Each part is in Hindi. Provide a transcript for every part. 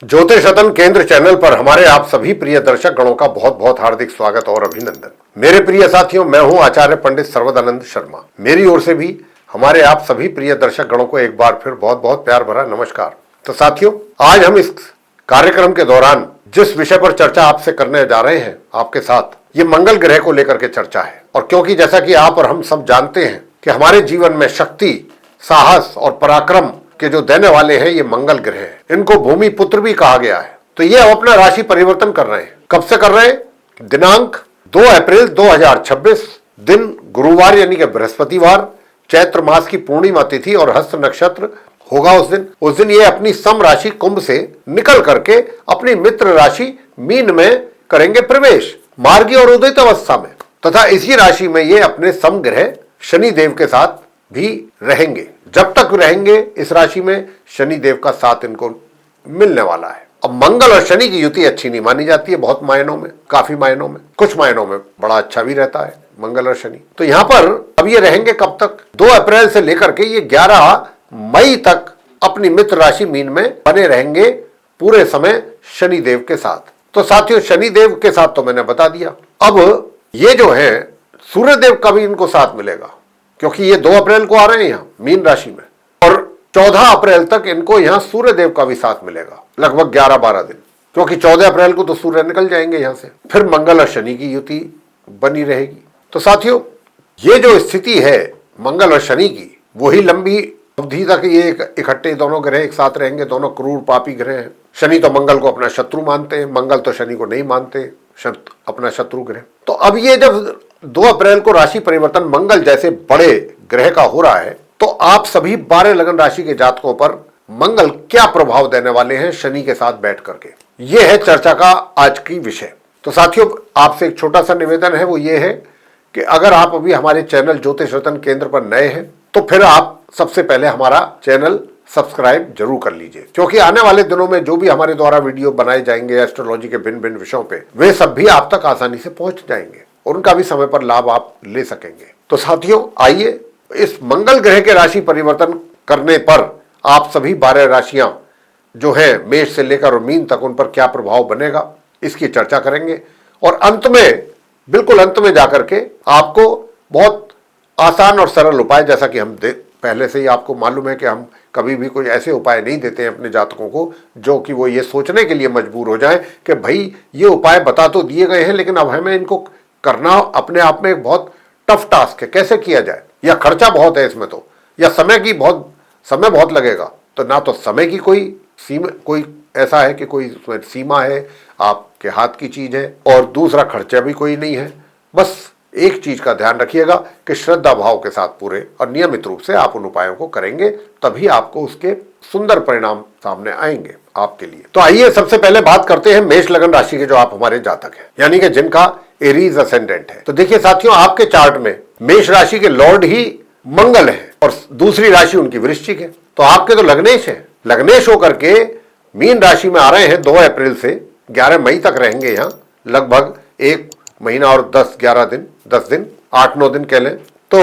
ज्योतिष रतन केंद्र चैनल पर हमारे आप सभी प्रिय दर्शक गणों का बहुत बहुत हार्दिक स्वागत और अभिनंदन। मेरे प्रिय साथियों, मैं हूं आचार्य पंडित सर्वदानंद शर्मा। मेरी ओर से भी हमारे आप सभी प्रिय दर्शक गणों को एक बार फिर बहुत बहुत प्यार भरा नमस्कार। तो साथियों, आज हम इस कार्यक्रम के दौरान जिस विषय पर चर्चा आपसे करने जा रहे हैं आपके साथ, ये मंगल ग्रह को लेकर के चर्चा है। और क्योंकि जैसा कि आप और हम सब जानते हैं कि हमारे जीवन में शक्ति, साहस और पराक्रम के जो देने वाले हैं ये मंगल ग्रह हैं। इनको भूमि पुत्र भी कहा गया है। तो ये अब अपना राशि परिवर्तन कर रहे हैं। कब से कर रहे हैं? दिनांक 2 अप्रैल 2026, दिन गुरुवार यानी कि बृहस्पतिवार, चैत्र मास की पूर्णिमा तिथि और हस्त नक्षत्र होगा उस दिन ये अपनी सम राशि कुंभ से निकल करके अपनी मित्र राशि मीन में करेंगे प्रवेश, मार्गी और उदित अवस्था में। तथा इसी राशि में ये अपने सम ग्रह शनि देव के साथ भी रहेंगे। जब तक रहेंगे इस राशि में शनि देव का साथ इनको मिलने वाला है। अब मंगल और शनि की युति अच्छी नहीं मानी जाती है बहुत मायनों में, काफी मायनों में, कुछ मायनों में बड़ा अच्छा भी रहता है मंगल और शनि। तो यहां पर अब ये रहेंगे कब तक? 2 अप्रैल से लेकर के ये 11 मई तक अपनी मित्र राशि मीन में बने रहेंगे पूरे समय शनि देव के साथ। तो साथियों, शनि देव के साथ तो मैंने बता दिया। अब ये जो है सूर्य देव का भी इनको साथ मिलेगा, क्योंकि ये 2 अप्रैल को आ रहे हैं यहाँ मीन राशि में, और 14 अप्रैल तक इनको यहाँ सूर्य देव का भी साथ मिलेगा, लगभग 11-12 दिन, क्योंकि 14 अप्रैल को तो सूर्य निकल जाएंगे यहाँ से। फिर मंगल और शनि की युति बनी रहेगी। तो साथियों, ये जो स्थिति है मंगल और शनि की, वही लंबी अवधि तक ये इकट्ठे दोनों ग्रह एक साथ रहेंगे। दोनों क्रूर पापी ग्रह हैं। शनि तो मंगल को अपना शत्रु मानते हैं, मंगल तो शनि को नहीं मानते, अपना शत्रु ग्रह। तो अब ये जब 2 अप्रैल को राशि परिवर्तन मंगल जैसे बड़े ग्रह का हो रहा है, तो आप सभी 12 लगन राशि के जातकों पर मंगल क्या प्रभाव देने वाले हैं शनि के साथ बैठ करके, ये है चर्चा का आज की विषय। तो साथियों, आपसे एक छोटा सा निवेदन है, वो ये है कि अगर आप अभी हमारे चैनल ज्योतिष रतन केंद्र पर नए हैं तो फिर आप सबसे पहले हमारा चैनल सब्सक्राइब जरूर कर लीजिए, क्योंकि आने वाले दिनों में जो भी हमारे द्वारा वीडियो बनाए जाएंगे एस्ट्रोलॉजी के भिन्न भिन्न विषयों पे, वे सब भी आप तक आसानी से पहुंच जाएंगे और उनका भी समय पर लाभ आप ले सकेंगे। तो साथियों, आइए इस मंगल ग्रह के राशि परिवर्तन करने पर आप सभी 12 राशियां जो है मेष से लेकर और मीन तक, उन पर क्या प्रभाव बनेगा इसकी चर्चा करेंगे। और अंत में, बिल्कुल अंत में जाकर के आपको बहुत आसान और सरल उपाय, जैसा कि हम पहले से ही आपको मालूम है कि हम कभी भी कोई ऐसे उपाय नहीं देते हैं अपने जातकों को जो कि वो ये सोचने के लिए मजबूर हो जाए कि भाई ये उपाय बता तो दिए गए हैं, लेकिन अब हमें इनको करना अपने आप में एक बहुत टफ टास्क है, कैसे किया जाए, या खर्चा बहुत है इसमें, तो या समय बहुत लगेगा। तो ना तो समय की कोई ऐसा है कि कोई उसमें सीमा है, आपके हाथ की चीज है, और दूसरा खर्चा भी कोई नहीं है। बस एक चीज का ध्यान रखिएगा कि श्रद्धा भाव के साथ पूरे और नियमित रूप से आप उन उपायों को करेंगे, तभी आपको उसके सुंदर परिणाम सामने आएंगे आपके लिए। तो आइए सबसे पहले बात करते हैं मेष लगन राशि के जो आप हमारे जातक हैं, यानी कि जिनका एरीज असेंडेंट है। तो देखिए साथियों, आपके चार्ट में मेष राशि के लॉर्ड ही मंगल है और दूसरी राशि उनकी वृश्चिक है। तो आपके तो लग्नेश है, लग्नेश होकर के मीन राशि में आ रहे हैं 2 अप्रैल से 11 मई तक रहेंगे यहाँ, लगभग 1 महीना और 10-11 दिन, 10 दिन, 8-9 दिन कह लें। तो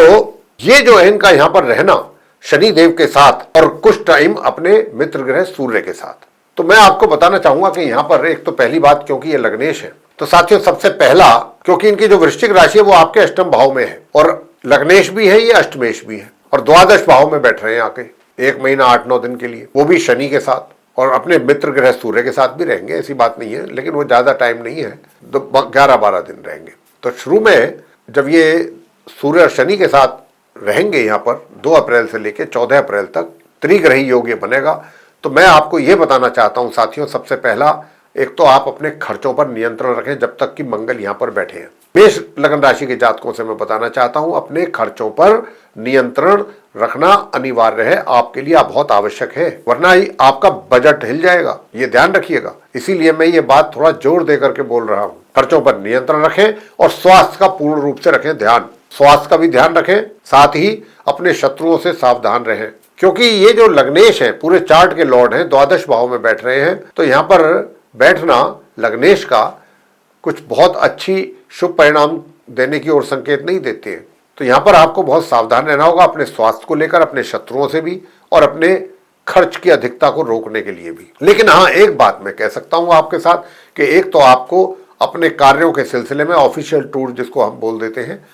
ये जो है इनका यहाँ पर रहना शनि देव के साथ और कुछ टाइम अपने मित्र ग्रह सूर्य के साथ। तो मैं आपको बताना चाहूंगा कि यहाँ पर एक तो पहली बात, क्योंकि ये लग्नेश है, तो साथियों सबसे पहला, क्योंकि इनकी जो वृश्चिक राशि है वो आपके अष्टम भाव में है, और लग्नेश भी है, ये अष्टमेश भी है, और द्वादश भाव में बैठ रहे हैं आके 1 महीना 8-9 दिन के लिए, वो भी शनि के साथ, और अपने मित्र ग्रह सूर्य के साथ भी रहेंगे, ऐसी बात नहीं है, लेकिन वो ज्यादा टाइम नहीं है, तो 11-12 दिन रहेंगे। तो शुरू में जब ये सूर्य और शनि के साथ रहेंगे यहाँ पर 2 अप्रैल से लेकर 14 अप्रैल तक त्रिग्रही योग ये बनेगा। तो मैं आपको ये बताना चाहता हूँ साथियों, सबसे पहला, एक तो आप अपने खर्चों पर नियंत्रण रखें जब तक कि मंगल यहाँ पर बैठे हैं। मेष लगन राशि के जातकों से मैं बताना चाहता हूं, अपने खर्चों पर नियंत्रण रखना अनिवार्य है आपके लिए, बहुत आवश्यक है, वरना ही आपका बजट हिल जाएगा, ये ध्यान रखिएगा। इसीलिए मैं ये बात थोड़ा जोर देकर के बोल रहा हूं। खर्चों पर नियंत्रण रखें और स्वास्थ्य का पूर्ण रूप से रखें ध्यान, स्वास्थ्य का भी ध्यान रखें, साथ ही अपने शत्रुओं से सावधान रहें, क्योंकि ये जो लग्नेश है पूरे चार्ट के लॉर्ड हैं, द्वादश भाव में बैठ रहे हैं। तो यहाँ पर बैठना लग्नेश का कुछ बहुत अच्छी शुभ परिणाम देने की ओर संकेत नहीं देते हैं। तो यहाँ पर आपको बहुत सावधान रहना होगा अपने स्वास्थ्य को लेकर, अपने शत्रुओं से भी और अपने खर्च की अधिकता को रोकने के लिए भी। लेकिन हाँ, एक बात मैं कह सकता हूं आपके साथ कि एक तो आपको अपने कार्यों के सिलसिले में ऑफिशियल टूर जिसको हम बोल देते हैं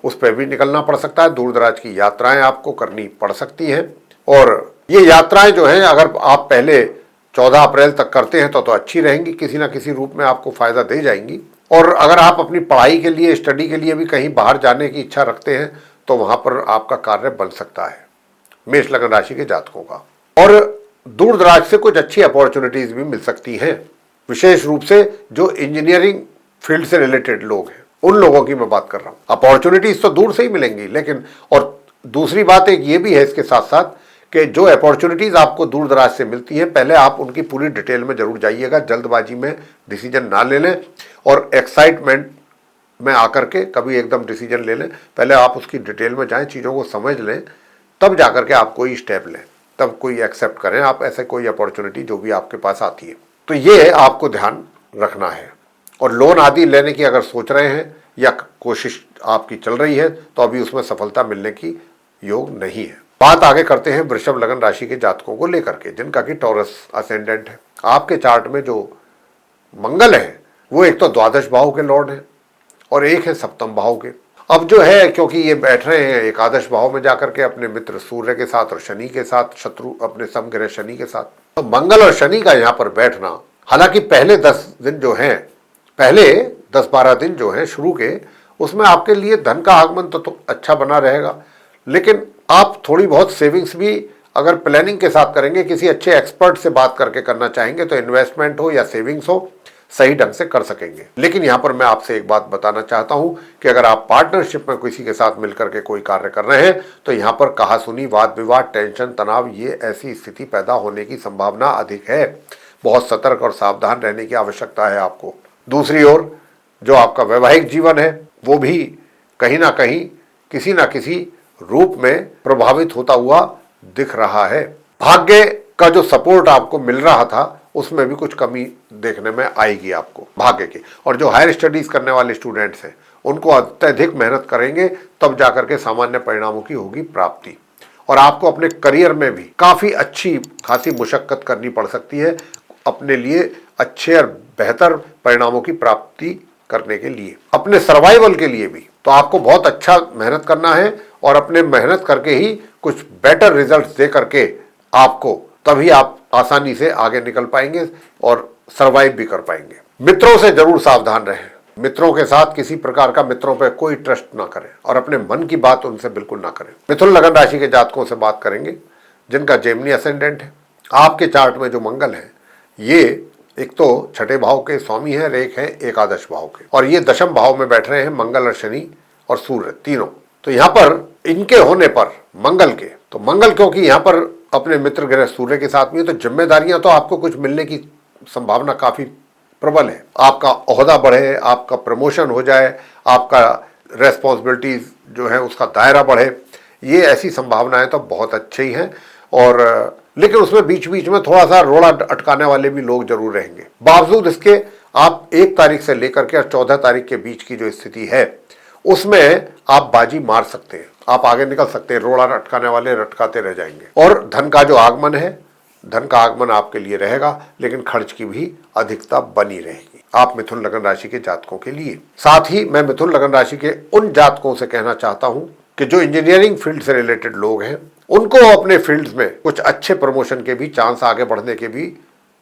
उस पर भी निकलना पड़ सकता है। दूर दराज की यात्राएं आपको करनी पड़ सकती हैं, और ये यात्राएं जो हैं अगर आप पहले 14 अप्रैल तक करते हैं तो अच्छी रहेंगी, किसी ना किसी रूप में आपको फायदा दे जाएंगी। और अगर आप अपनी पढ़ाई के लिए, स्टडी के लिए भी कहीं बाहर जाने की इच्छा रखते हैं तो वहां पर आपका कार्य बन सकता है मेष लग्न राशि के जातकों का। और दूर दराज से कुछ अच्छी अपॉर्चुनिटीज भी मिल सकती हैं, विशेष रूप से जो इंजीनियरिंग फील्ड से रिलेटेड लोग हैं उन लोगों की मैं बात कर रहा हूं। अपॉर्चुनिटीज तो दूर से ही मिलेंगी, लेकिन और दूसरी बात एक ये भी है इसके साथ साथ कि जो अपॉर्चुनिटीज आपको दूर दराज से मिलती हैं पहले आप उनकी पूरी डिटेल में जरूर जाइएगा, जल्दबाजी में डिसीजन ना ले लें और एक्साइटमेंट में आकर के कभी एकदम डिसीजन ले लें। पहले आप उसकी डिटेल में जाएं, चीज़ों को समझ लें, तब जाकर के आप कोई स्टेप लें, तब कोई एक्सेप्ट करें आप ऐसे कोई अपॉर्चुनिटी जो भी आपके पास आती है। तो ये आपको ध्यान रखना है। और लोन आदि लेने की अगर सोच रहे हैं या कोशिश आपकी चल रही है तो अभी उसमें सफलता मिलने की योग नहीं है। बात आगे करते हैं वृषभ लग्न राशि के जातकों को लेकर के, जिनका कि टॉरस असेंडेंट है। आपके चार्ट में जो मंगल है वो एक तो द्वादश भाव के लॉर्ड है और एक है सप्तम भाव के। अब जो है क्योंकि ये बैठ रहे हैं एकादश भाव में जाकर के अपने मित्र सूर्य के साथ और शनि के साथ, शत्रु अपने समग्रह शनि के साथ, तो मंगल और शनि का यहाँ पर बैठना, हालांकि पहले 10 दिन जो हैं, पहले 10-12 दिन जो हैं शुरू के, उसमें आपके लिए धन का आगमन तो अच्छा बना रहेगा। लेकिन आप थोड़ी बहुत सेविंग्स भी अगर प्लानिंग के साथ करेंगे, किसी अच्छे एक्सपर्ट से बात करके करना चाहेंगे तो इन्वेस्टमेंट हो या सेविंग्स हो सही ढंग से कर सकेंगे। लेकिन यहाँ पर मैं आपसे एक बात बताना चाहता हूँ कि अगर आप पार्टनरशिप में किसी के साथ मिलकर के कोई कार्य कर रहे हैं तो यहाँ पर कहासुनी, वाद विवाद, टेंशन, तनाव, ये ऐसी स्थिति पैदा होने की संभावना अधिक है। बहुत सतर्क और सावधान रहने की आवश्यकता है आपको। दूसरी ओर जो आपका वैवाहिक जीवन है वो भी कहीं ना कहीं किसी ना किसी रूप में प्रभावित होता हुआ दिख रहा है। भाग्य का जो सपोर्ट आपको मिल रहा था उसमें भी कुछ कमी देखने में आएगी आपको भाग्य की। और जो हायर स्टडीज करने वाले स्टूडेंट्स हैं उनको अत्यधिक मेहनत करेंगे तब जाकर के सामान्य परिणामों की होगी प्राप्ति। और आपको अपने करियर में भी काफी अच्छी खासी मुशक्कत करनी पड़ सकती है अपने लिए अच्छे और बेहतर परिणामों की प्राप्ति करने के लिए, अपने सर्वाइवल के लिए भी। तो आपको बहुत अच्छा मेहनत करना है और अपने मेहनत करके ही कुछ बेटर रिजल्ट्स दे करके आपको, तभी आप आसानी से आगे निकल पाएंगे और सरवाइव भी कर पाएंगे। मित्रों से जरूर सावधान रहें। मित्रों के साथ किसी प्रकार का, मित्रों पर कोई ट्रस्ट ना करें और अपने मन की बात उनसे बिल्कुल ना करें। मिथुन लग्न राशि के जातकों से बात करेंगे जिनका जेमिनी असेंडेंट है। आपके चार्ट में जो मंगल है ये एक तो छठे भाव के स्वामी है और एक है एकादश भाव के, और ये दशम भाव में बैठ रहे हैं मंगल और शनि और सूर्य तीनों। तो यहाँ पर इनके होने पर मंगल के, तो मंगल क्योंकि यहाँ पर अपने मित्र ग्रह सूर्य के साथ में, तो जिम्मेदारियां तो आपको कुछ मिलने की संभावना काफी प्रबल है। आपका ओहदा बढ़े, आपका प्रमोशन हो जाए, आपका रेस्पॉन्सिबिलिटीज जो है उसका दायरा बढ़े, ये ऐसी संभावनाएं तो बहुत अच्छी ही हैं। और लेकिन उसमें बीच बीच में थोड़ा सा रोड़ा अटकाने वाले भी लोग जरूर रहेंगे। बावजूद इसके आप 1 तारीख से लेकर के 14 तारीख के बीच की जो स्थिति है उसमें आप बाजी मार सकते हैं, आप आगे निकल सकते हैं। रोड़ा अटकाने वाले रटकाते रह जाएंगे। और धन का जो आगमन है, धन का आगमन आपके लिए रहेगा, लेकिन खर्च की भी अधिकता बनी रहेगी आप मिथुन लग्न राशि के जातकों के लिए। साथ ही मैं मिथुन लग्न राशि के उन जातकों से कहना चाहता हूं कि जो इंजीनियरिंग फील्ड से रिलेटेड लोग हैं उनको अपने फील्ड्स में कुछ अच्छे प्रमोशन के भी चांस, आगे बढ़ने के भी,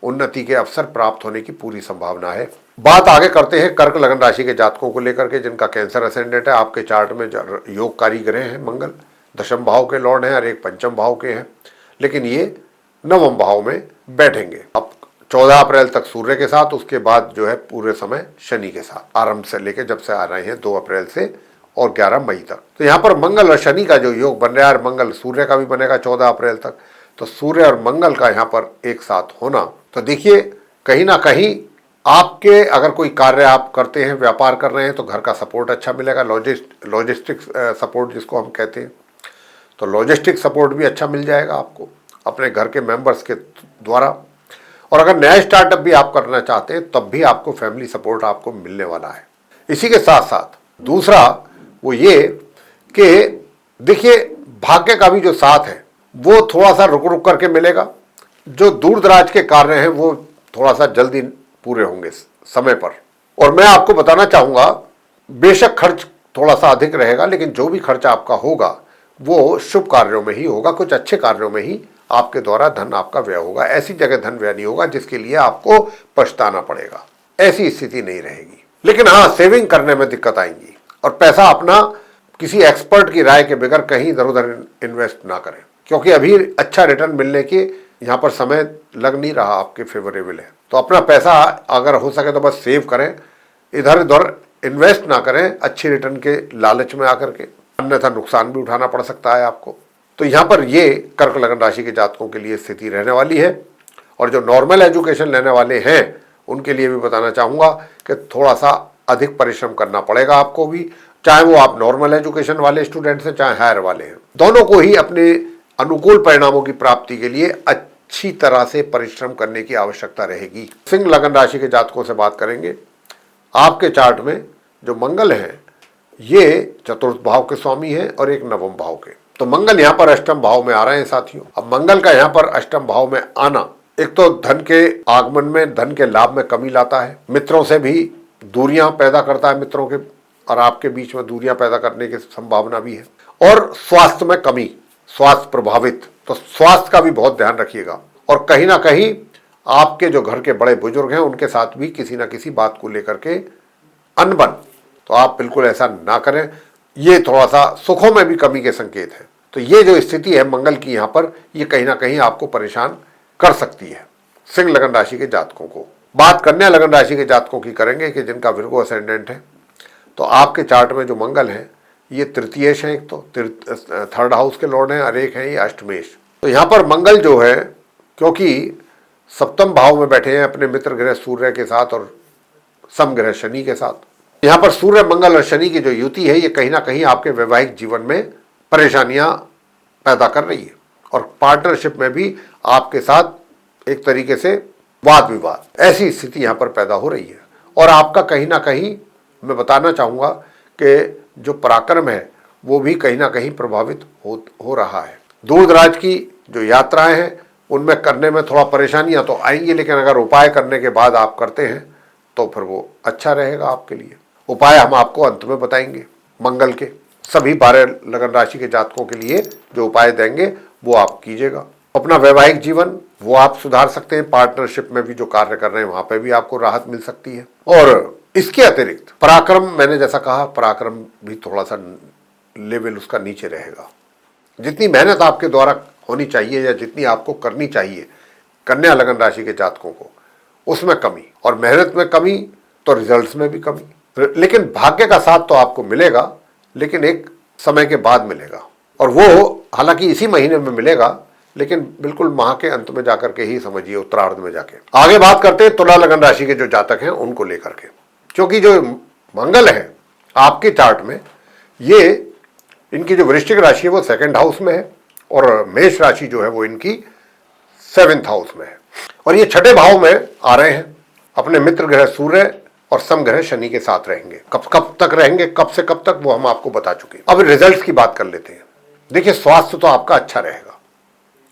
उन्नति के अवसर प्राप्त होने की पूरी संभावना है। बात आगे करते हैं कर्क लग्न राशि के जातकों को लेकर के जिनका कैंसर असेंडेंट है। आपके चार्ट में योगकारी ग्रह हैं, मंगल दशम भाव के लॉर्ड हैं और एक पंचम भाव के हैं, लेकिन ये नवम भाव में बैठेंगे। अब 14 अप्रैल तक सूर्य के साथ, उसके बाद जो है पूरे समय शनि के साथ, आरंभ से लेकर जब से आ रहे हैं 2 अप्रैल से और 11 मई तक। तो यहाँ पर मंगल और शनि का जो योग बन रहा है, मंगल सूर्य का भी बनेगा 14 अप्रैल तक, तो सूर्य और मंगल का यहाँ पर एक साथ होना, तो देखिए कहीं ना कहीं आपके अगर कोई कार्य आप करते हैं, व्यापार कर रहे हैं, तो घर का सपोर्ट अच्छा मिलेगा। लॉजिस्टिक्स सपोर्ट जिसको हम कहते हैं, तो लॉजिस्टिक सपोर्ट भी अच्छा मिल जाएगा आपको अपने घर के मेंबर्स के द्वारा। और अगर नया स्टार्टअप भी आप करना चाहते हैं तब भी आपको फैमिली सपोर्ट आपको मिलने वाला है। इसी के साथ साथ दूसरा वो ये कि देखिए भाग्य का भी जो साथ है वो थोड़ा सा रुक रुक करके मिलेगा। जो दूर दराज के कार्य हैं वो थोड़ा सा जल्दी पूरे होंगे समय पर। और मैं आपको बताना चाहूंगा, बेशक खर्च थोड़ा सा अधिक रहेगा, लेकिन जो भी खर्च आपका होगा वो शुभ कार्यों में ही होगा, कुछ अच्छे कार्यों में ही आपके द्वारा धन आपका व्यय होगा। ऐसी जगह धन व्यय नहीं होगा जिसके लिए आपको पछताना पड़ेगा, ऐसी स्थिति नहीं रहेगी। लेकिन हाँ, सेविंग करने में दिक्कत आएंगी और पैसा अपना किसी एक्सपर्ट की राय के बगैर कहीं इधर उधर इन्वेस्ट ना करें, क्योंकि अभी अच्छा रिटर्न मिलने के यहाँ पर समय लग नहीं रहा आपके फेवरेबल है। तो अपना पैसा अगर हो सके तो बस सेव करें, इधर उधर इन्वेस्ट ना करें अच्छी रिटर्न के लालच में आकर के, अन्यथा नुकसान भी उठाना पड़ सकता है आपको। तो यहाँ पर ये कर्क लगन राशि के जातकों के लिए स्थिति रहने वाली है। और जो नॉर्मल एजुकेशन लेने वाले हैं उनके लिए भी बताना चाहूँगा कि थोड़ा सा अधिक परिश्रम करना पड़ेगा आपको भी, चाहे वो आप नॉर्मल एजुकेशन वाले स्टूडेंट्स हैं चाहे हायर वाले हैं। दोनों को ही अपने अनुकूल परिणामों की प्राप्ति के लिए अच्छी तरह से परिश्रम करने की आवश्यकता रहेगी। सिंह लगन राशि के जातकों से बात करेंगे। आपके चार्ट में जो मंगल हैं ये चतुर्थ भाव के स्वामी हैं और एक नवम भाव के। तो मंगल यहाँ पर अष्टम भाव में आ रहे हैं साथियों। अब मंगल का यहाँ पर अष्टम भाव में आना एक तो धन के आगमन में, धन के लाभ में कमी लाता है, मित्रों से भी दूरियां पैदा करता है, मित्रों के और आपके बीच में दूरियां पैदा करने की संभावना भी है। और स्वास्थ्य में कमी, स्वास्थ्य प्रभावित, तो स्वास्थ्य का भी बहुत ध्यान रखिएगा। और कहीं ना कहीं आपके जो घर के बड़े बुजुर्ग हैं उनके साथ भी किसी ना किसी बात को लेकर के अनबन, तो आप बिल्कुल ऐसा ना करें। ये थोड़ा सा सुखों में भी कमी के संकेत है। तो ये जो स्थिति है मंगल की यहाँ पर, ये कहीं ना कहीं आपको परेशान कर सकती है सिंह लगन राशि के जातकों को। बात कन्या लगन राशि के जातकों की करेंगे कि जिनका विर्गो असेंडेंट है। तो आपके चार्ट में जो मंगल है ये तृतीयेश है, एक तो थर्ड हाउस के लॉर्ड हैं, और एक है ये अष्टमेश। तो यहाँ पर मंगल जो है, क्योंकि सप्तम भाव में बैठे हैं अपने मित्र ग्रह सूर्य के साथ और समग्रह शनि के साथ, यहाँ पर सूर्य मंगल और शनि की जो युति है ये कहीं ना कहीं आपके वैवाहिक जीवन में परेशानियां पैदा कर रही है और पार्टनरशिप में भी आपके साथ एक तरीके से वाद विवाद, ऐसी स्थिति यहाँ पर पैदा हो रही है। और आपका कहीं ना कहीं मैं बताना चाहूँगा कि जो पराक्रम है वो भी कहीं ना कहीं प्रभावित हो रहा है। दूर दराज की जो यात्राएं हैं उनमें करने में थोड़ा परेशानियां तो आएंगी, लेकिन अगर उपाय करने के बाद आप करते हैं तो फिर वो अच्छा रहेगा आपके लिए। उपाय हम आपको अंत में बताएंगे। मंगल के सभी 12 लगन राशि के जातकों के लिए जो उपाय देंगे वो आप कीजिएगा। अपना वैवाहिक जीवन वो आप सुधार सकते हैं, पार्टनरशिप में भी जो कार्य कर रहे हैं वहां पे भी आपको राहत मिल सकती है। और इसके अतिरिक्त पराक्रम, मैंने जैसा कहा पराक्रम भी थोड़ा सा लेवल उसका नीचे रहेगा। जितनी मेहनत आपके द्वारा होनी चाहिए या जितनी आपको करनी चाहिए कन्या लगन राशि के जातकों को, उसमें कमी, और मेहनत में कमी तो रिजल्ट्स में भी कमी। लेकिन भाग्य का साथ तो आपको मिलेगा, लेकिन एक समय के बाद मिलेगा, और वो हालांकि इसी महीने में मिलेगा, लेकिन बिल्कुल माह के अंत में जाकर के ही समझिए, उत्तरार्ध में जाके। आगे बात करते हैं तुला लगन राशि के जो जातक हैं उनको लेकर के, क्योंकि जो मंगल है आपके चार्ट में, ये इनकी जो वृश्चिक राशि है वो 2nd हाउस में है और मेष राशि जो है वो इनकी 7th हाउस में है, और ये 6ठे भाव में आ रहे हैं। अपने मित्र ग्रह सूर्य और समग्रह शनि के साथ रहेंगे। कब कब तक रहेंगे, कब से कब तक, वो हम आपको बता चुके हैं। अब रिजल्ट्स की बात कर लेते हैं। देखिए, स्वास्थ्य तो आपका अच्छा रहेगा,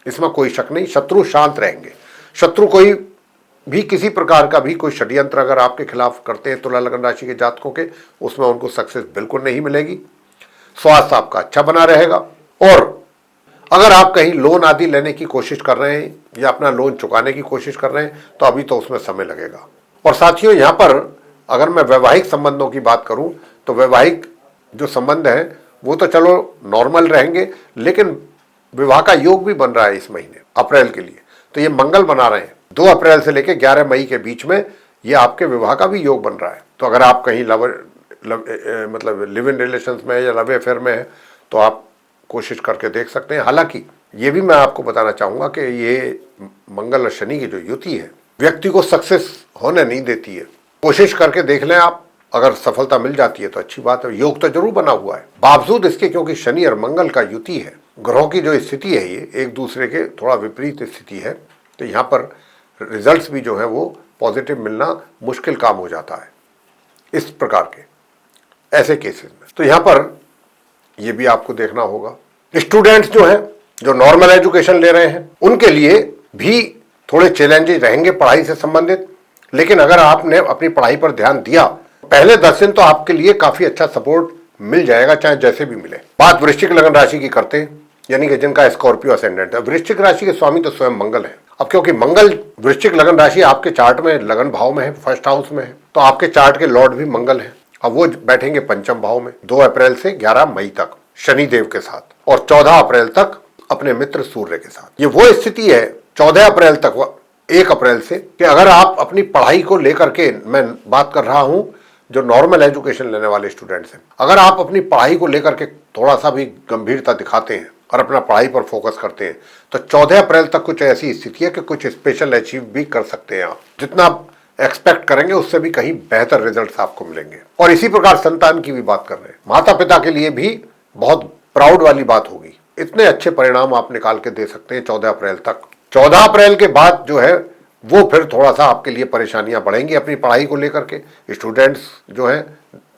इसमें कोई शक नहीं। शत्रु शांत रहेंगे। शत्रु कोई भी किसी प्रकार का भी कोई षड्यंत्र अगर आपके खिलाफ करते हैं तुला लगन राशि के जातकों के, उसमें उनको सक्सेस बिल्कुल नहीं मिलेगी। स्वास्थ्य आपका अच्छा बना रहेगा। और अगर आप कहीं लोन आदि लेने की कोशिश कर रहे हैं या अपना लोन चुकाने की कोशिश कर रहे हैं तो अभी तो उसमें समय लगेगा। और साथियों, यहाँ पर अगर मैं वैवाहिक संबंधों की बात करूं तो वैवाहिक जो संबंध है वो तो चलो नॉर्मल रहेंगे, लेकिन विवाह का योग भी बन रहा है इस महीने अप्रैल के लिए। तो ये मंगल बना रहे हैं 2 अप्रैल से लेकर 11 मई के बीच में, ये आपके विवाह का भी योग बन रहा है। तो अगर आप कहीं मतलब लिव इन रिलेशंस में या लव अफेयर में है तो आप कोशिश करके देख सकते हैं। हालांकि ये भी मैं आपको बताना चाहूँगा कि ये मंगल और शनि की जो युति है व्यक्ति को सक्सेस होने नहीं देती है। कोशिश करके देख लें आप, अगर सफलता मिल जाती है तो अच्छी बात है। योग तो जरूर बना हुआ है, बावजूद इसके क्योंकि शनि और मंगल का युति है, ग्रहों की जो स्थिति है ये एक दूसरे के थोड़ा विपरीत स्थिति है, तो यहाँ पर रिजल्ट्स भी जो है वो पॉजिटिव मिलना मुश्किल काम हो जाता है इस प्रकार के ऐसे केसेस में। तो यहाँ पर ये भी आपको देखना होगा। स्टूडेंट्स जो है जो नॉर्मल एजुकेशन ले रहे हैं उनके लिए भी थोड़े चैलेंजेस रहेंगे पढ़ाई से संबंधित। लेकिन अगर आपने अपनी पढ़ाई पर ध्यान दिया, पहले 10 दिन तो आपके लिए काफी अच्छा सपोर्ट मिल जाएगा, चाहे जैसे भी मिले। बात वृश्चिक लगन राशि की करते हैं, यानी कि जिनका स्कॉर्पियो असेंडेंट है। वृश्चिक राशि के स्वामी तो स्वयं मंगल है। अब क्योंकि मंगल वृश्चिक लगन राशि आपके चार्ट में लगन भाव में है, फर्स्ट हाउस में है, तो आपके चार्ट के लॉर्ड भी मंगल है। अब वो बैठेंगे पंचम भाव में 2 अप्रैल से 11 मई तक शनिदेव के साथ, और 14 अप्रैल तक अपने मित्र सूर्य के साथ। ये वो स्थिति है 14 अप्रैल तक, 1 अप्रैल से, कि अगर आप अपनी पढ़ाई को लेकर के, मैं बात कर रहा हूं जो नॉर्मल एजुकेशन लेने वाले स्टूडेंट्स हैं, अगर आप अपनी पढ़ाई को लेकर के थोड़ा सा भी गंभीरता दिखाते हैं और अपना पढ़ाई पर फोकस करते हैं, तो 14 अप्रैल तक कुछ ऐसी स्थिति है कि कुछ स्पेशल अचीव भी कर सकते हैं आप। जितना आप एक्सपेक्ट करेंगे उससे भी कहीं बेहतर रिजल्ट्स आपको मिलेंगे। और इसी प्रकार संतान की भी बात कर रहे हैं, माता पिता के लिए भी बहुत प्राउड वाली बात होगी। इतने अच्छे परिणाम आप निकाल के दे सकते हैं 14 अप्रैल तक। 14 अप्रैल के बाद जो है वो फिर थोड़ा सा आपके लिए परेशानियां बढ़ेंगी अपनी पढ़ाई को लेकर के। स्टूडेंट्स जो है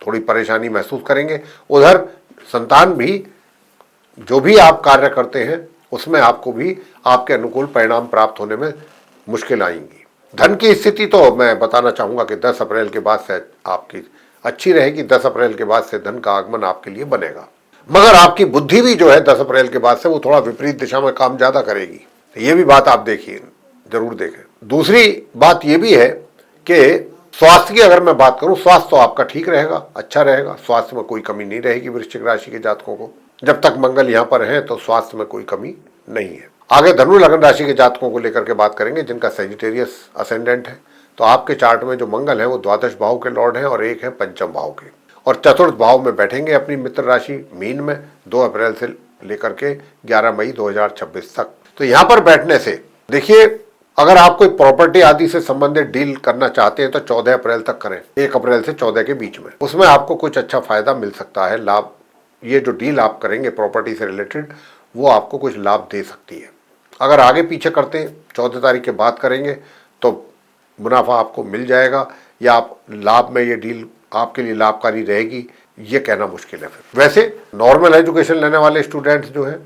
थोड़ी परेशानी महसूस करेंगे। उधर संतान भी, जो भी आप कार्य करते हैं उसमें आपको भी आपके अनुकूल परिणाम प्राप्त होने में मुश्किल आएंगी। धन की स्थिति तो मैं बताना चाहूंगा कि 10 अप्रैल के बाद से आपकी अच्छी रहेगी। 10 अप्रैल के बाद से धन का आगमन आपके लिए बनेगा, मगर आपकी बुद्धि भी जो है 10 अप्रैल के बाद से वो थोड़ा विपरीत दिशा में काम ज्यादा करेगी। तो ये भी बात आप देखिए, जरूर देखें। दूसरी बात ये भी है कि स्वास्थ्य की अगर मैं बात करूं, स्वास्थ्य तो आपका ठीक रहेगा, अच्छा रहेगा। स्वास्थ्य में कोई कमी नहीं रहेगी वृश्चिक राशि के जातकों को। जब तक मंगल यहाँ पर है तो स्वास्थ्य में कोई कमी नहीं है। आगे धनु लगन राशि के जातकों को लेकर के बात करेंगे जिनका सेजिटेरियस असेंडेंट है। तो आपके चार्ट में जो मंगल है वो द्वादश भाव के लॉर्ड हैं और एक है पंचम भाव के, और चतुर्थ भाव में बैठेंगे अपनी मित्र राशि मीन में 2 अप्रैल से लेकर के 11 मई 2026 तक। तो यहाँ पर बैठने से देखिए, अगर आप कोई प्रॉपर्टी आदि से संबंधित डील करना चाहते हैं तो 14 अप्रैल तक करें, 1 अप्रैल से 14 के बीच में। उसमें आपको कुछ अच्छा फायदा मिल सकता है, लाभ। ये जो डील आप करेंगे प्रॉपर्टी से रिलेटेड, वो आपको कुछ लाभ दे सकती है। अगर आगे पीछे करते हैं 14 तारीख के बाद करेंगे तो मुनाफा आपको मिल जाएगा, या आप लाभ में ये डील आपके लिए लाभकारी रहेगी, ये कहना मुश्किल है। फिर वैसे नॉर्मल एजुकेशन लेने वाले स्टूडेंट्स जो हैं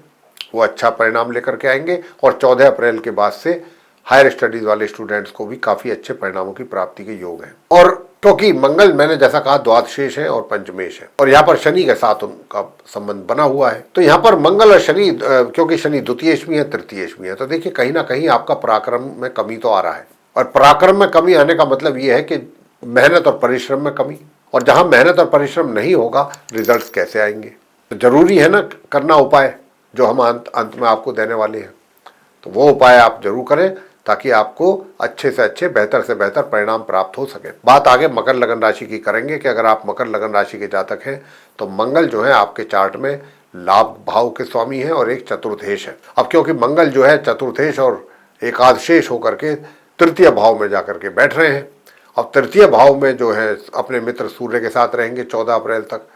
वो अच्छा परिणाम लेकर के आएंगे, और 14 अप्रैल के बाद से हायर स्टडीज वाले स्टूडेंट्स को भी काफी अच्छे परिणामों की प्राप्ति के योग हैं। और क्योंकि मंगल, मैंने जैसा कहा, द्वादशेष है और पंचमेश है, और यहाँ पर शनि के साथ उनका संबंध बना हुआ है। तो यहाँ पर मंगल और शनि, क्योंकि शनि द्वितीयेश भी है तृतीयेश भी है, तो देखिए कहीं ना कहीं आपका पराक्रम में कमी तो आ रहा है। और पराक्रम में कमी आने का मतलब ये है कि मेहनत और परिश्रम में कमी, और जहां मेहनत और परिश्रम नहीं होगा रिजल्ट्स कैसे आएंगे। तो जरूरी है ना करना उपाय जो हम अंत में आपको देने वाले हैं। तो वो उपाय आप जरूर करें ताकि आपको अच्छे से अच्छे, बेहतर से बेहतर परिणाम प्राप्त हो सके। बात आगे मकर लगन राशि की करेंगे कि अगर आप मकर लगन राशि के जातक हैं तो मंगल जो है आपके चार्ट में लाभ भाव के स्वामी है और एक चतुर्थेश है। अब क्योंकि मंगल जो है चतुर्थेश और एकादशेश होकर के तृतीय भाव में जाकर के बैठ रहे हैं, और तृतीय भाव में जो है अपने मित्र सूर्य के साथ रहेंगे 14 अप्रैल तक,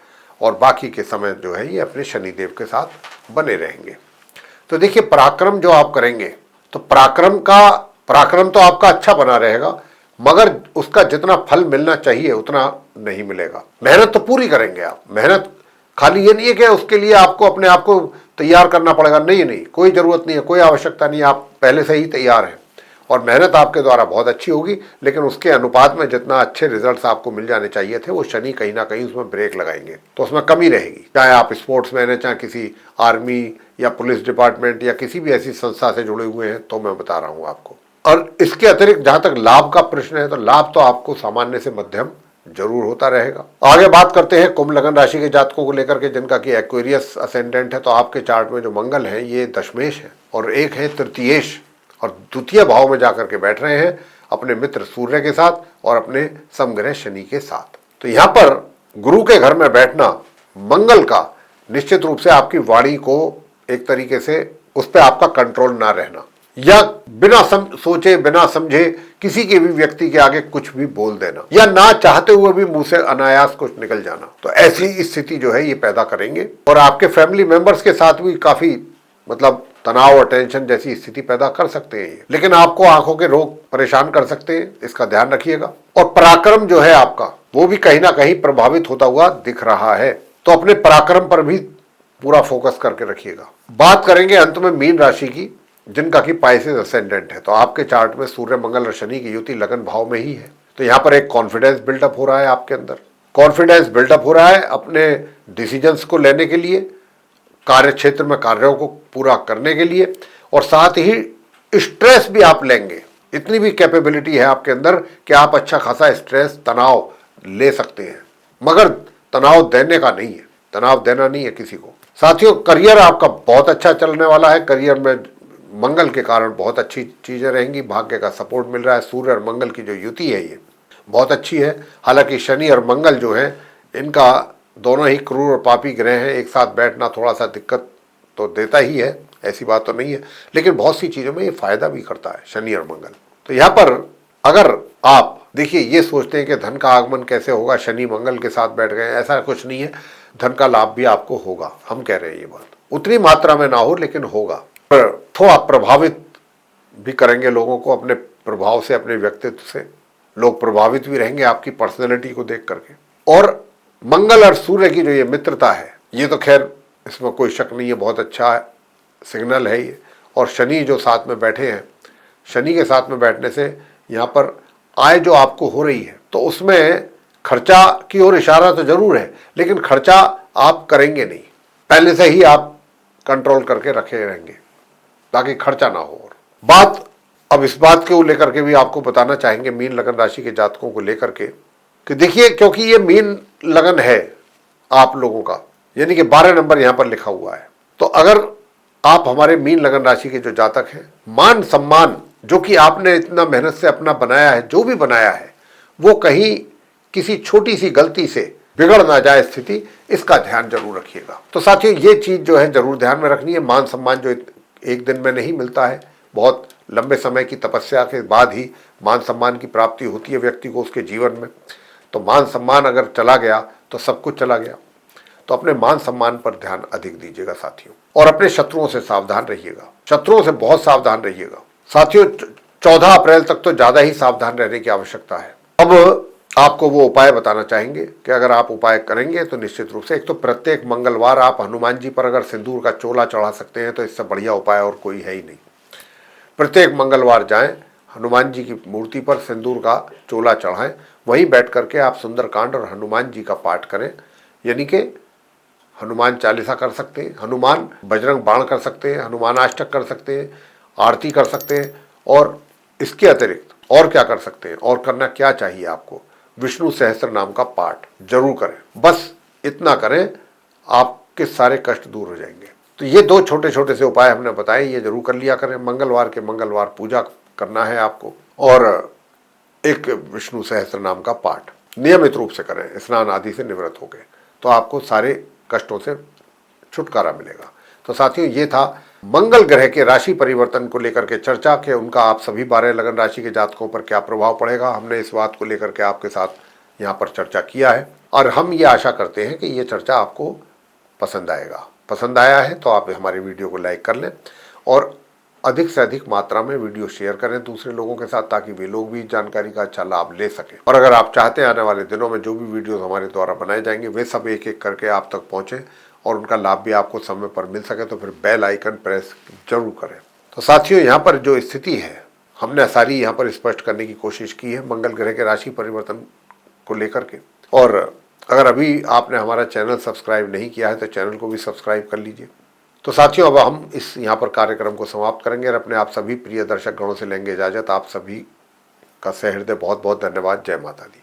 और बाकी के समय जो है ये अपने शनिदेव के साथ बने रहेंगे। तो देखिए, पराक्रम जो आप करेंगे तो पराक्रम तो आपका अच्छा बना रहेगा, मगर उसका जितना फल मिलना चाहिए उतना नहीं मिलेगा। मेहनत तो पूरी करेंगे आप। मेहनत खाली ये नहीं है कि उसके लिए आपको अपने आप को तैयार करना पड़ेगा, नहीं, कोई जरूरत नहीं है, कोई आवश्यकता नहीं है, आप पहले से ही तैयार हैं। और मेहनत आपके द्वारा बहुत अच्छी होगी, लेकिन उसके अनुपात में जितना अच्छे रिजल्ट्स आपको मिल जाने चाहिए थे वो शनि कहीं ना कहीं उसमें ब्रेक लगाएंगे, तो उसमें कमी रहेगी। चाहे आप स्पोर्ट्समैन हैं, चाहे किसी आर्मी या पुलिस डिपार्टमेंट या किसी भी ऐसी संस्था से जुड़े हुए हैं, तो मैं बता रहा हूँ आपको। और इसके अतिरिक्त जहां तक लाभ का प्रश्न है तो लाभ तो आपको सामान्य से मध्यम जरूर होता रहेगा। आगे बात करते हैं कुंभ लगन राशि के जातकों को लेकर के जिनका कि एक्वेरियस असेंडेंट है। तो आपके चार्ट में जो मंगल है ये दशमेश है और एक है तृतीयेश, और द्वितीय भाव में जाकर के बैठ रहे हैं अपने मित्र सूर्य के साथ और अपने समग्रह शनि के साथ। तो यहाँ पर गुरु के घर में बैठना मंगल का निश्चित रूप से आपकी वाणी को एक तरीके से उस पर आपका कंट्रोल ना रहना, या बिना सोचे बिना समझे किसी के भी व्यक्ति के आगे कुछ भी बोल देना, या ना चाहते हुए भी मुंह से अनायास कुछ निकल जाना, तो ऐसी स्थिति जो है ये पैदा करेंगे। और आपके फैमिली मेंबर्स के साथ भी काफी मतलब तनाव और टेंशन जैसी स्थिति पैदा कर सकते हैं ये, लेकिन आपको आंखों के रोग परेशान कर सकते हैं, इसका ध्यान रखिएगा। और पराक्रम जो है आपका वो भी कहीं ना कहीं प्रभावित होता हुआ दिख रहा है, तो अपने पराक्रम पर भी पूरा फोकस करके रखिएगा। बात करेंगे अंत में मीन राशि की, जिनका की पाइसेस असेंडेंट है। तो आपके चार्ट में सूर्य मंगल और शनि की युति लगन भाव में ही है। तो यहां पर एक कॉन्फिडेंस बिल्डअप हो रहा है आपके अंदर, कॉन्फिडेंस बिल्डअप हो रहा है अपने डिसीजंस को लेने के लिए, कार्य क्षेत्र में कार्यों को पूरा करने के लिए, और साथ ही स्ट्रेस भी आप लेंगे। इतनी भी कैपेबिलिटी है आपके अंदर कि आप अच्छा खासा स्ट्रेस, तनाव ले सकते हैं, मगर तनाव देने का नहीं है, तनाव देना नहीं है किसी को। साथियों, करियर आपका बहुत अच्छा चलने वाला है। करियर में मंगल के कारण बहुत अच्छी चीजें रहेंगी, भाग्य का सपोर्ट मिल रहा है। सूर्य और मंगल की जो युति है ये बहुत अच्छी है। हालांकि शनि और मंगल जो है, इनका दोनों ही क्रूर और पापी ग्रह हैं, एक साथ बैठना थोड़ा सा दिक्कत तो देता ही है, ऐसी बात तो नहीं है, लेकिन बहुत सी चीजों में ये फायदा भी करता है शनि और मंगल। तो यहाँ पर अगर आप देखिए ये सोचते हैं कि धन का आगमन कैसे होगा, शनि मंगल के साथ बैठ गए, ऐसा कुछ नहीं है। धन का लाभ भी आपको होगा, हम कह रहे हैं ये बात, उतनी मात्रा में ना हो लेकिन होगा। पर थोड़ा प्रभावित भी करेंगे लोगों को अपने प्रभाव से, अपने व्यक्तित्व से। लोग प्रभावित भी रहेंगे आपकी पर्सनैलिटी को देख करके। और मंगल और सूर्य की जो ये मित्रता है, ये तो खैर इसमें कोई शक नहीं है, बहुत अच्छा सिग्नल है ये। और शनि जो साथ में बैठे हैं, शनि के साथ में बैठने से यहाँ पर आय जो आपको हो रही है, तो उसमें खर्चा की ओर इशारा तो जरूर है, लेकिन खर्चा आप करेंगे नहीं, पहले से ही आप कंट्रोल करके रखे रहेंगे ताकि खर्चा ना हो। और बात अब इस बात को लेकर के भी आपको बताना चाहेंगे मीन लगन राशि के जातकों को लेकर के, कि देखिए, क्योंकि ये मीन लगन है आप लोगों का, यानी कि 12 नंबर यहां पर लिखा हुआ है। तो अगर आप हमारे मीन लगन राशि के जो जातक हैं, मान सम्मान जो कि आपने इतना मेहनत से अपना बनाया है, जो भी बनाया है, वो कहीं किसी छोटी सी गलती से बिगड़ ना जाए स्थिति, इसका ध्यान जरूर रखिएगा। तो साथियों, ये चीज जो है जरूर ध्यान में रखनी है। मान सम्मान जो एक दिन में नहीं मिलता है, बहुत लंबे समय की तपस्या के बाद ही मान सम्मान की प्राप्ति होती है व्यक्ति को उसके जीवन में। तो मान सम्मान अगर चला गया तो सब कुछ चला गया। तो अपने मान सम्मान पर ध्यान अधिक दीजिएगा साथियों, और अपने शत्रुओं से सावधान रहिएगा, शत्रुओं से बहुत सावधान रहिएगा साथियों। 14 अप्रैल तक तो ज्यादा ही सावधान रहने की आवश्यकता है। अब आपको वो उपाय बताना चाहेंगे कि अगर आप उपाय करेंगे तो निश्चित रूप से, एक तो प्रत्येक मंगलवार आप हनुमान जी पर अगर सिंदूर का चोला चढ़ा सकते हैं तो इससे बढ़िया उपाय और कोई है ही नहीं। प्रत्येक मंगलवार जाएं, हनुमान जी की मूर्ति पर सिंदूर का चोला चढ़ाएं, वहीं बैठ करके आप सुंदरकांड और हनुमान जी का पाठ करें, यानी कि हनुमान चालीसा कर सकते हैं, हनुमान बजरंग बाण कर सकते हैं, हनुमान अष्टक कर सकते हैं, आरती कर सकते हैं, और इसके अतिरिक्त और क्या कर सकते हैं, और करना क्या चाहिए आपको, विष्णु सहस्त्र नाम का पाठ जरूर करें। बस इतना करें, आपके सारे कष्ट दूर हो जाएंगे। तो ये 2 छोटे छोटे से उपाय हमने बताए, ये जरूर कर लिया करें। मंगलवार के मंगलवार पूजा करना है आपको, और एक विष्णु सहस्त्र नाम का पाठ नियमित रूप से करें, स्नान आदि से निवृत्त हो गए, तो आपको सारे कष्टों से छुटकारा मिलेगा। तो साथियों, ये था मंगल ग्रह के राशि परिवर्तन को लेकर के चर्चा के, उनका आप सभी 12 लगन राशि के जातकों पर क्या प्रभाव पड़ेगा। हमने इस बात को लेकर के आपके साथ यहाँ पर चर्चा किया है, और हम ये आशा करते हैं कि ये चर्चा आपको पसंद आएगा। पसंद आया है तो आप हमारे वीडियो को लाइक कर लें, और अधिक से अधिक मात्रा में वीडियो शेयर करें दूसरे लोगों के साथ, ताकि वे लोग भी जानकारी का अच्छा लाभ ले सकें। और अगर आप चाहते हैं आने वाले दिनों में जो भी वीडियोस हमारे द्वारा बनाए जाएंगे वे सब एक एक करके आप तक पहुंचे और उनका लाभ भी आपको समय पर मिल सके, तो फिर बेल आइकन प्रेस जरूर करें। तो साथियों, यहाँ पर जो स्थिति है हमने सारी यहाँ पर स्पष्ट करने की कोशिश की है मंगल ग्रह के राशि परिवर्तन को लेकर के। और अगर अभी आपने हमारा चैनल सब्सक्राइब नहीं किया है तो चैनल को भी सब्सक्राइब कर लीजिए। तो साथियों, अब हम इस यहाँ पर कार्यक्रम को समाप्त करेंगे और अपने आप सभी प्रिय दर्शक गणों से लेंगे इजाजत। आप सभी का सहृदय बहुत बहुत धन्यवाद। जय माता दी।